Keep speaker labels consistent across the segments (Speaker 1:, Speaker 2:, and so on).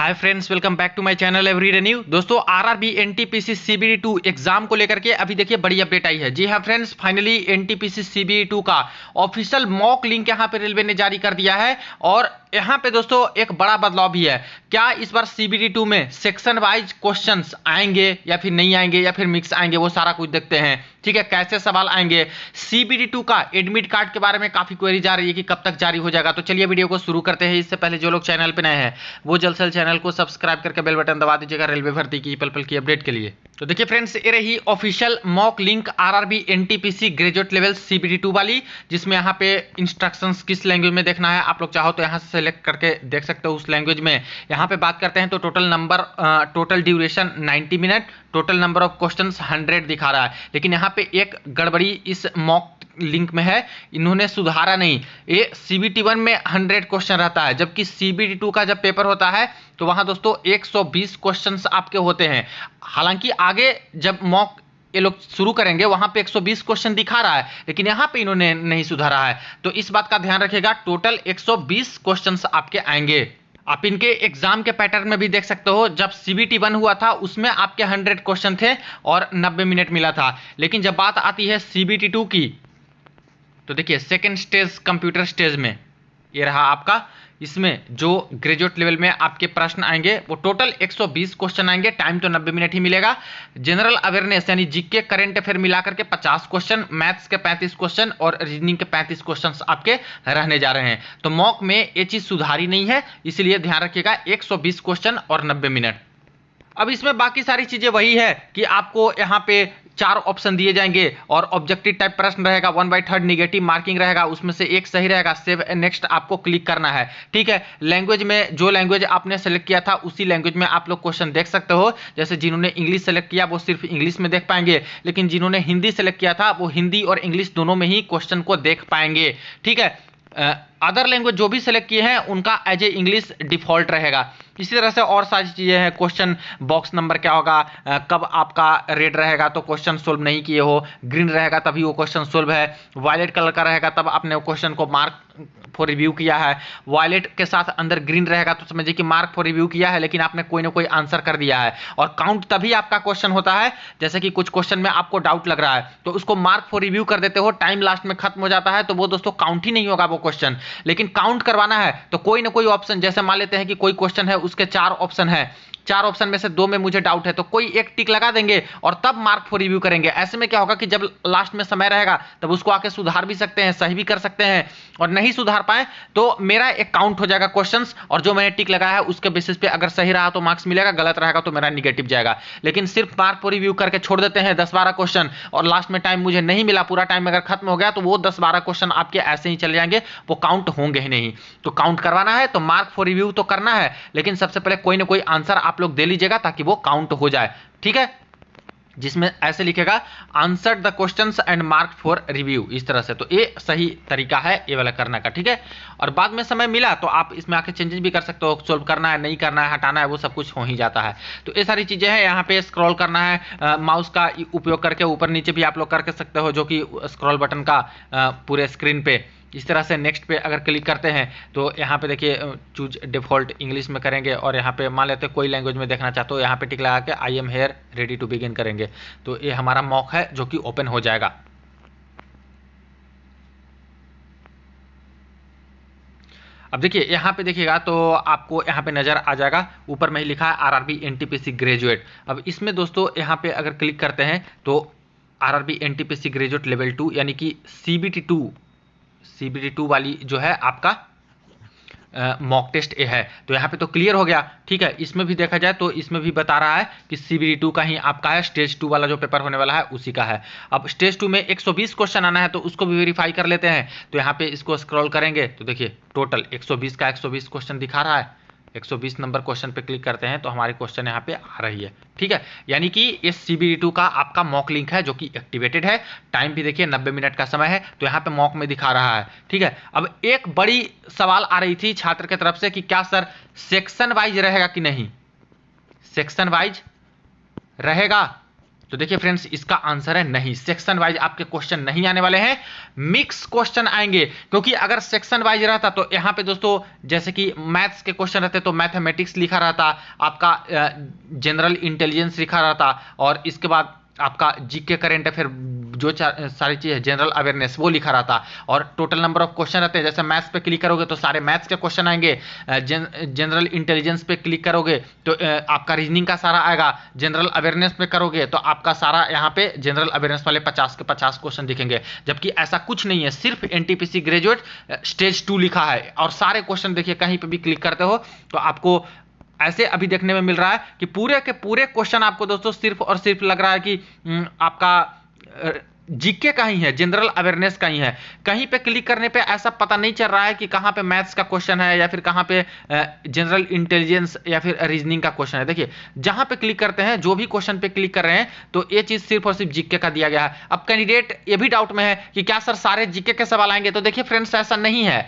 Speaker 1: Hi friends, welcome back to my channel everyday new. दोस्तों, RRB NTPC CBT 2 exam को लेकर के अभी देखिए बड़ी अपडेट आई है। जी हाँ फ्रेंड्स, फाइनली एनटीपीसी सीबीडी 2 का ऑफिशियल मॉक लिंक यहां पे रेलवे ने जारी कर दिया है। और यहां पे दोस्तों एक बड़ा बदलाव भी है। क्या इस बार सीबीडी 2 में सेक्शन वाइज क्वेश्चंस आएंगे या फिर नहीं आएंगे या फिर मिक्स आएंगे, वो सारा कुछ देखते हैं। ठीक है, कैसे सवाल आएंगे। सीबीडी 2 का एडमिट कार्ड के बारे में काफी क्वेरी जा रही है कि कब तक जारी हो जाएगा। तो चलिए वीडियो को शुरू करते हैं। इससे पहले जो लोग चैनल पे नए हैं वो जल्द से जल्द चैनल को सब्सक्राइब करके बेल बटन दबा दीजिएगा रेलवे भर्ती की पल पल की अपडेट के लिए। तो देखिए फ्रेंड्स, ये रही official mock link RRB NTPC graduate level CBD 2 वाली, जिसमें यहाँ पे इंस्ट्रक्शंस किस लैंग्वेज में देखना है आप लोग चाहो तो यहाँ से सेलेक्ट करके देख सकते हो उस लैंग्वेज में। यहाँ पे बात करते हैं तो total duration 90 minute, total number of questions 100 दिखा रहा है। लेकिन यहाँ पे एक गड़बड़ी इस मॉक लिंक में है, इन्होंने सुधारा नहीं। ये सीबीटी 1 में 100 क्वेश्चन रहता है, जबकि सीबीटी 2 का जब पेपर होता है तो वहां दोस्तों 120 क्वेश्चंस आपके होते हैं। हालांकि आगे जब मॉक ये लोग शुरू करेंगे वहां पे 120 क्वेश्चन दिखा रहा है, लेकिन यहां पे इन्होंने नहीं सुधारा है। तो इस बात का ध्यान रखिएगा, टोटल 120 क्वेश्चंस आपके आएंगे। आप इनके एग्जाम के पैटर्न में भी देख सकते हो, जब सीबीटी 1 हुआ था उसमें आपके 100 क्वेश्चन थे और 90 मिनट मिला था। लेकिन जब बात आती है सीबीटी 2 की, तो देखिए सेकंड स्टेज कंप्यूटर स्टेज में ये रहा आपका। इसमें जो ग्रेजुएट लेवल में आपके प्रश्न आएंगे वो टोटल 120 क्वेश्चन आएंगे। टाइम तो 90 मिनट ही मिलेगा। जनरल अवेयरनेस यानी जीके करंट अफेयर मिलाकर के 50 क्वेश्चन, मैथ्स के 35 क्वेश्चन और रीजनिंग के 35 क्वेश्चन आपके रहने जा रहे हैं। तो मॉक में ये चीज सुधारी नहीं है, इसलिए ध्यान रखिएगा 120 क्वेश्चन और 90 मिनट। अब इसमें बाकी सारी चीजें वही है कि आपको यहाँ पे 4 ऑप्शन दिए जाएंगे और ऑब्जेक्टिव टाइप प्रश्न रहेगा, 1/3 निगेटिव मार्किंग रहेगा, उसमें से एक सही रहेगा। सेव नेक्स्ट आपको क्लिक करना है। ठीक है, लैंग्वेज में जो लैंग्वेज आपने सेलेक्ट किया था उसी लैंग्वेज में आप लोग क्वेश्चन देख सकते हो। जैसे जिन्होंने इंग्लिश सेलेक्ट किया वो सिर्फ इंग्लिश में देख पाएंगे, लेकिन जिन्होंने हिंदी सेलेक्ट किया था वो हिंदी और इंग्लिश दोनों में ही क्वेश्चन को देख पाएंगे। ठीक है, अदर लैंग्वेज जो भी सेलेक्ट किए हैं उनका एज ए इंग्लिश डिफॉल्ट रहेगा। इसी तरह से और सारी चीजें हैं। क्वेश्चन बॉक्स नंबर क्या होगा, कब आपका रेड रहेगा तो क्वेश्चन सोल्व नहीं किए हो, ग्रीन रहेगा तभी वो क्वेश्चन सोल्व है, वायलेट कलर का रहेगा तब आपने वो क्वेश्चन को मार्क फॉर रिव्यू किया है, वायलेट के साथ अंदर ग्रीन रहेगा तो समझिए कि मार्क फॉर रिव्यू किया है लेकिन आपने कोई ना कोई आंसर कर दिया है। और काउंट तभी आपका क्वेश्चन होता है जैसे कि कुछ क्वेश्चन में आपको डाउट लग रहा है तो उसको मार्क फॉर रिव्यू कर देते हो, टाइम लास्ट में खत्म हो जाता है तो वो दोस्तों काउंट ही नहीं होगा वो क्वेश्चन। लेकिन काउंट करवाना है तो कोई ना कोई ऑप्शन, जैसे मान लेते हैं कि कोई क्वेश्चन है उसके 4 ऑप्शन है, 4 ऑप्शन में से 2 में मुझे डाउट है तो कोई एक टिक लगा देंगे और तब मार्क फॉर रिव्यू करेंगे। ऐसे में क्या होगा कि जब लास्ट में समय रहेगा तब उसको आके सुधार भी सकते हैं, सही भी कर सकते हैं। और नहीं सुधार पाए तो मेरा एक काउंट हो जाएगा क्वेश्चंस, और जो मैंने टिक लगाया है उसके बेसिस पे अगर सही रहा तो मार्क्स मिलेगा, गलत रहेगा तो मेरा निगेटिव जाएगा। लेकिन सिर्फ मार्क फॉर रिव्यू करके छोड़ देते हैं 10-12 क्वेश्चन और लास्ट में टाइम मुझे नहीं मिला, पूरा टाइम अगर खत्म हो गया तो वो 10-12 क्वेश्चन आपके ऐसे ही चले जाएंगे, वो काउंट होंगे ही नहीं। तो काउंट करवाना है तो मार्क फॉर रिव्यू तो करना है, लेकिन सबसे पहले कोई ना कोई आंसर आप लोग दे लीजिएगा ताकि वो काउंट हो जाए। ठीक है, जिसमें ऐसे लिखेगा answer the questions and mark for review, इस तरह से। तो ये सही तरीका है ये वाला करने का। ठीक है, और बाद में समय मिला तो आप इसमें आके चेंजेस भी कर सकते हो, सोल्व करना है, नहीं करना है, हटाना है, वो सब कुछ हो ही जाता है। तो ये सारी चीजें हैं। यहाँ पे स्क्रॉल करना है माउस का उपयोग करके, ऊपर नीचे भी आप लोग कर सकते हो, जो कि स्क्रॉल बटन का पूरे स्क्रीन पे। इस तरह से नेक्स्ट पे अगर क्लिक करते हैं तो यहाँ पे देखिए चूज डिफॉल्ट इंग्लिश में करेंगे और यहाँ पे मान लेते हैं कोई लैंग्वेज में देखना चाहते हो, यहाँ पे टिक लगा के I am here ready to begin करेंगे तो ये हमारा मॉक है जो कि ओपन हो जाएगा। अब देखिए यहाँ पे देखिएगा तो आपको यहाँ पे नजर आ जाएगा, ऊपर में ही लिखा है आरआरबी एनटीपीसी ग्रेजुएट। अब इसमें दोस्तों यहाँ पे अगर क्लिक करते हैं तो आरआरबी एनटीपीसी ग्रेजुएट लेवल 2 यानी कि सीबीटी 2 वाली जो है आपका मॉक टेस्ट ए है। तो यहाँ पे तो क्लियर हो गया। ठीक है, इसमें भी देखा जाए तो इसमें भी बता रहा है कि सीबीडी 2 का ही आपका है, स्टेज 2 वाला जो पेपर होने वाला है उसी का है। अब स्टेज 2 में 120 क्वेश्चन आना है तो उसको भी वेरीफाई कर लेते हैं। तो यहाँ पे इसको स्क्रॉल करेंगे तो देखिए टोटल 120 का 120 क्वेश्चन दिखा रहा है। 120 नंबर क्वेश्चन पे क्लिक करते हैं तो हमारी क्वेश्चन यहाँ पे आ रही है। ठीक है, यानी कि इस सीबीडी 2 का आपका मॉक लिंक है जो कि एक्टिवेटेड है। टाइम भी देखिए 90 मिनट का समय है तो यहाँ पे मॉक में दिखा रहा है। ठीक है, अब एक बड़ी सवाल आ रही थी छात्र की तरफ से कि क्या सर सेक्शन वाइज रहेगा कि नहीं, सेक्शन वाइज रहेगा तो देखिए फ्रेंड्स, इसका आंसर है नहीं, सेक्शन वाइज आपके क्वेश्चन नहीं आने वाले हैं, मिक्स क्वेश्चन आएंगे। क्योंकि अगर सेक्शन वाइज रहता तो यहाँ पे दोस्तों जैसे कि मैथ्स के क्वेश्चन रहते तो मैथमेटिक्स लिखा रहता, आपका जनरल इंटेलिजेंस लिखा रहता, और इसके बाद आपका जीके करंट अफेयर जो सारी चीज है, जनरल अवेयरनेस, वो लिखा रहता, और टोटल नंबर ऑफ क्वेश्चन रहते हैं। जैसे मैथ्स पे क्लिक करोगे तो सारे मैथ्स के क्वेश्चन आएंगे, जनरल इंटेलिजेंस पे क्लिक करोगे तो आपका रीजनिंग का सारा आएगा, जनरल अवेयरनेस पे करोगे तो आपका सारा यहाँ पे जनरल अवेयरनेस वाले 50 के 50 क्वेश्चन दिखेंगे। जबकि ऐसा कुछ नहीं है, सिर्फ एनटीपीसी ग्रेजुएट स्टेज 2 लिखा है, और सारे क्वेश्चन देखिए कहीं पे भी क्लिक करते हो तो आपको ऐसे अभी देखने में मिल रहा है कि पूरे के पूरे क्वेश्चन आपको दोस्तों सिर्फ और सिर्फ लग रहा है कि आपका जीके का ही है, जनरल अवेयरनेस का ही है। कहीं पे क्लिक करने पे ऐसा पता नहीं चल रहा है कि कहां पे मैथ्स का क्वेश्चन है या फिर कहां पे जनरल इंटेलिजेंस या फिर रीजनिंग का क्वेश्चन है। देखिए जहां पे क्लिक करते हैं, जो भी क्वेश्चन पे क्लिक कर रहे हैं, तो ये चीज सिर्फ और सिर्फ जीके का दिया गया है। अब कैंडिडेट ये भी डाउट में है कि क्या सर सारे जीके के सवाल आएंगे, तो देखिए फ्रेंड्स ऐसा नहीं है,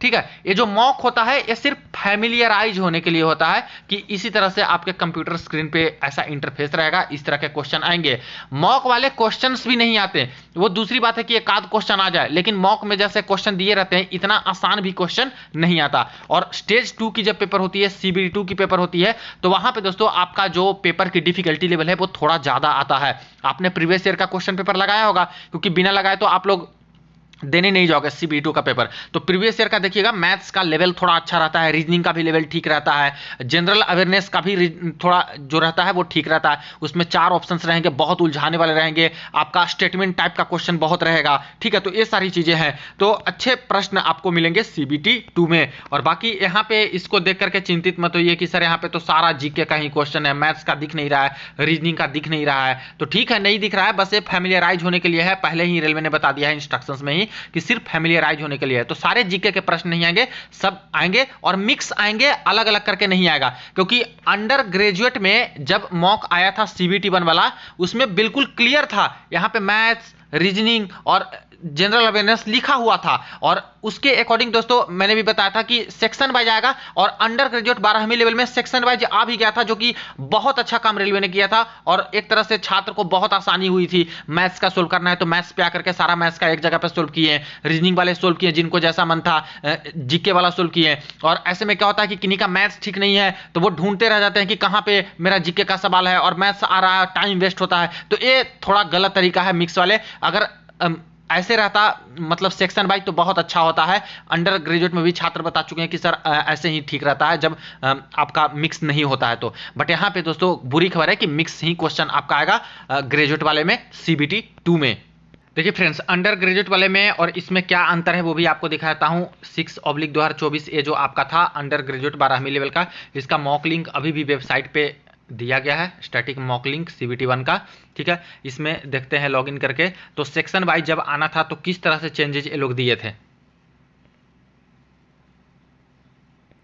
Speaker 1: ठीक है। ये जो मॉक होता है ये सिर्फ फैमिलियराइज होने के लिए होता है कि इसी तरह से आपके कंप्यूटर स्क्रीन पे ऐसा इंटरफेस रहेगा, इस तरह के क्वेश्चन आएंगे। मॉक वाले क्वेश्चंस भी नहीं आते, वो दूसरी बात है कि एक आध क्वेश्चन आ जाए, लेकिन मॉक में जैसे क्वेश्चन दिए रहते हैं इतना आसान भी क्वेश्चन नहीं आता। और स्टेज 2 की जब पेपर होती है, सीबीडी 2 की पेपर होती है, तो वहां पे दोस्तों आपका जो पेपर की डिफिकल्टी लेवल है वो थोड़ा ज्यादा आता है। आपने प्रीवियस ईयर का क्वेश्चन पेपर लगाया होगा, क्योंकि बिना लगाए तो आप लोग देने नहीं जाओगे सीबीडी 2 का पेपर। तो प्रीवियस ईयर का देखिएगा, मैथ्स का लेवल थोड़ा अच्छा रहता है, रीजनिंग का भी लेवल ठीक रहता है, जनरल अवेयरनेस का भी थोड़ा जो रहता है वो ठीक रहता है। उसमें 4 ऑप्शंस रहेंगे, बहुत उलझाने वाले रहेंगे, आपका स्टेटमेंट टाइप का क्वेश्चन बहुत रहेगा, ठीक है। तो ये सारी चीजें हैं, तो अच्छे प्रश्न आपको मिलेंगे सीबीटी 2 में। और बाकी यहाँ पे इसको देख करके चिंतित मत होइए कि सर यहाँ पे तो सारा जीके का ही क्वेश्चन है, मैथ्स का दिख नहीं रहा है, रीजनिंग का दिख नहीं रहा है। तो ठीक है, नहीं दिख रहा है, बस ये फैमिलियराइज होने के लिए है, पहले ही रेलवे ने बता दिया है इंस्ट्रक्शंस में ही कि सिर्फ फैमिलियराइज होने के लिए है। तो सारे जीके के प्रश्न नहीं आएंगे, सब आएंगे और मिक्स आएंगे, अलग अलग करके नहीं आएगा। क्योंकि अंडर ग्रेजुएट में जब मॉक आया था सीबीटी 1 वाला, उसमें बिल्कुल क्लियर था, यहां पे मैथ्स, रीजनिंग और जनरल अवेयरनेस लिखा हुआ था। और उसके अकॉर्डिंग दोस्तों मैंने भी बताया था कि सेक्शन वाइज आएगा, और अंडर ग्रेजुएट 12वीं लेवल में सेक्शन वाइज आ भी गया था, जो कि बहुत अच्छा काम रेलवे ने किया था। और एक तरह से छात्र को बहुत आसानी हुई थी, मैथ्स का सोल्व करना है तो मैथ्स पे आकर के सारा मैथ्स का एक जगह पे सोल्व किए, रीजनिंग वाले सोल्व किए जिनको जैसा मन था, जीके वाला सोल्व किए। और ऐसे में क्या होता है कि किन्हीं का मैथ्स ठीक नहीं है तो वो ढूंढते रह जाते हैं कि कहां पे मेरा जीके का सवाल है, और मैथ्स आ रहा है, टाइम वेस्ट होता है। तो ये थोड़ा गलत तरीका है मिक्स वाले। अगर ऐसे रहता, मतलब सेक्शन वाइज, तो बहुत अच्छा होता है। अंडर ग्रेजुएट में भी छात्र बता चुके हैं कि सर ऐसे ही ठीक रहता है जब आपका मिक्स नहीं होता है तो। बट यहाँ पे दोस्तों बुरी खबर है कि मिक्स ही क्वेश्चन आपका आएगा ग्रेजुएट वाले में, सीबीटी 2 में। देखिए फ्रेंड्स, अंडर ग्रेजुएट वाले में और इसमें क्या अंतर है वो भी आपको दिखाता हूँ। 6/2024 ये जो आपका था अंडर ग्रेजुएट 12वीं लेवल का, इसका मॉक लिंक अभी भी वेबसाइट पे दिया गया है, स्टैटिक मॉक लिंक सीबीटी 1 का, ठीक है। इसमें देखते हैं लॉगिन करके, तो सेक्शन वाइज जब आना था तो किस तरह से चेंजेज ये लोग दिए थे।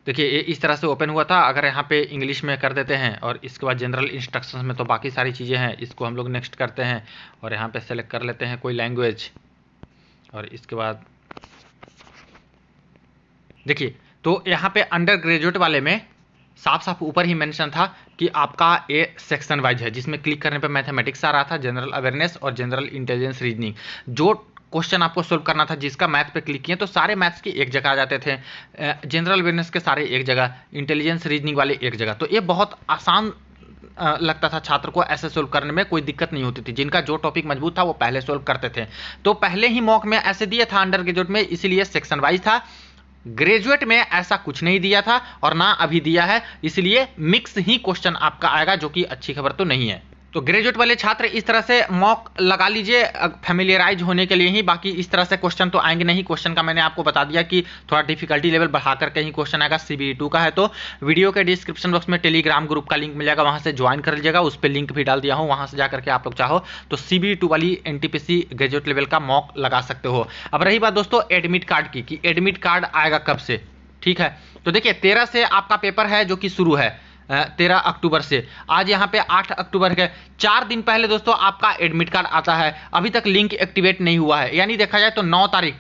Speaker 1: देखिए ये इस तरह से ओपन हुआ था। अगर यहाँ पे इंग्लिश में कर देते हैं और इसके बाद जनरल इंस्ट्रक्शंस में तो बाकी सारी चीज़ें हैं, इसको हम लोग नेक्स्ट करते हैं और यहाँ पे सेलेक्ट कर लेते हैं कोई लैंग्वेज। और इसके बाद देखिए, तो यहाँ पे अंडर ग्रेजुएट वाले में साफ साफ ऊपर ही मेंशन था कि आपका ये सेक्शन वाइज है, जिसमें क्लिक करने पे मैथमेटिक्स आ रहा था, जनरल अवेयरनेस और जनरल इंटेलिजेंस रीजनिंग। जो क्वेश्चन आपको सोल्व करना था जिसका मैथ पे क्लिक किए तो सारे मैथ्स की एक जगह आ जाते थे, जनरल अवेयरनेस के सारे एक जगह, इंटेलिजेंस रीजनिंग वाले एक जगह। तो ये बहुत आसान लगता था छात्र को, ऐसे सोल्व करने में कोई दिक्कत नहीं होती थी। जिनका जो टॉपिक मजबूत था वो पहले सोल्व करते थे। तो पहले ही मॉक में ऐसे दिया था अंडर ग्रेजुएट में, इसीलिए सेक्शन वाइज था। ग्रेजुएट में ऐसा कुछ नहीं दिया था और ना अभी दिया है, इसलिए मिक्स ही क्वेश्चन आपका आएगा, जो कि अच्छी खबर तो नहीं है। तो ग्रेजुएट वाले छात्र इस तरह से मॉक लगा लीजिए फैमिलियराइज होने के लिए ही, बाकी इस तरह से क्वेश्चन तो आएंगे नहीं। क्वेश्चन का मैंने आपको बता दिया कि थोड़ा डिफिकल्टी लेवल बढ़ा करके ही क्वेश्चन आएगा। सीबीटी 2 का है तो वीडियो के डिस्क्रिप्शन बॉक्स में टेलीग्राम ग्रुप का लिंक मिल जाएगा, वहां से ज्वाइन कर लीजिएगा, उस पर लिंक भी डाल दिया हूँ, वहां से जाकर के आप लोग चाहो तो सीबीटी 2 वाली एनटीपीसी ग्रेजुएट लेवल का मॉक लगा सकते हो। अब रही बात दोस्तों एडमिट कार्ड की, कि एडमिट कार्ड आएगा कब से, ठीक है। तो देखिए 13 से आपका पेपर है जो कि शुरू है, 13 अक्टूबर से। आज यहाँ पे 8 अक्टूबर है, 4 दिन पहले दोस्तों आपका एडमिट कार्ड आता है। अभी तक लिंक एक्टिवेट नहीं हुआ है, यानी देखा जाए तो 9 तारीख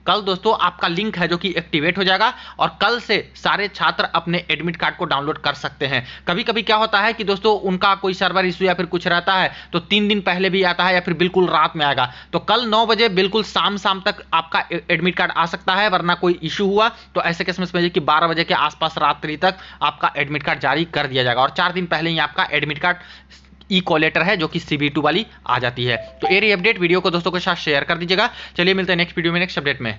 Speaker 1: कल दोस्तों आपका लिंक है जो कि एक्टिवेट हो जाएगा और कल से सारे छात्र अपने एडमिट कार्ड को डाउनलोड कर सकते हैं। कभी कभी क्या होता है कि दोस्तों उनका कोई सर्वर इशू या फिर कुछ रहता है तो 3 दिन पहले भी आता है या फिर बिल्कुल रात में आएगा। तो कल 9 बजे बिल्कुल शाम तक आपका एडमिट कार्ड आ सकता है, वरना कोई इशू हुआ तो ऐसे केस में समझिए कि 12 बजे के आसपास रात्रि तक आपका एडमिट कार्ड जारी कर दिया जाएगा और 4 दिन पहले ही आपका एडमिट कार्ड ई कॉलेटर है जो कि CBE2 वाली आ जाती है। तो ये रही अपडेट, वीडियो को दोस्तों के साथ शेयर कर दीजिएगा। चलिए मिलते हैं नेक्स्ट वीडियो में नेक्स्ट अपडेट में।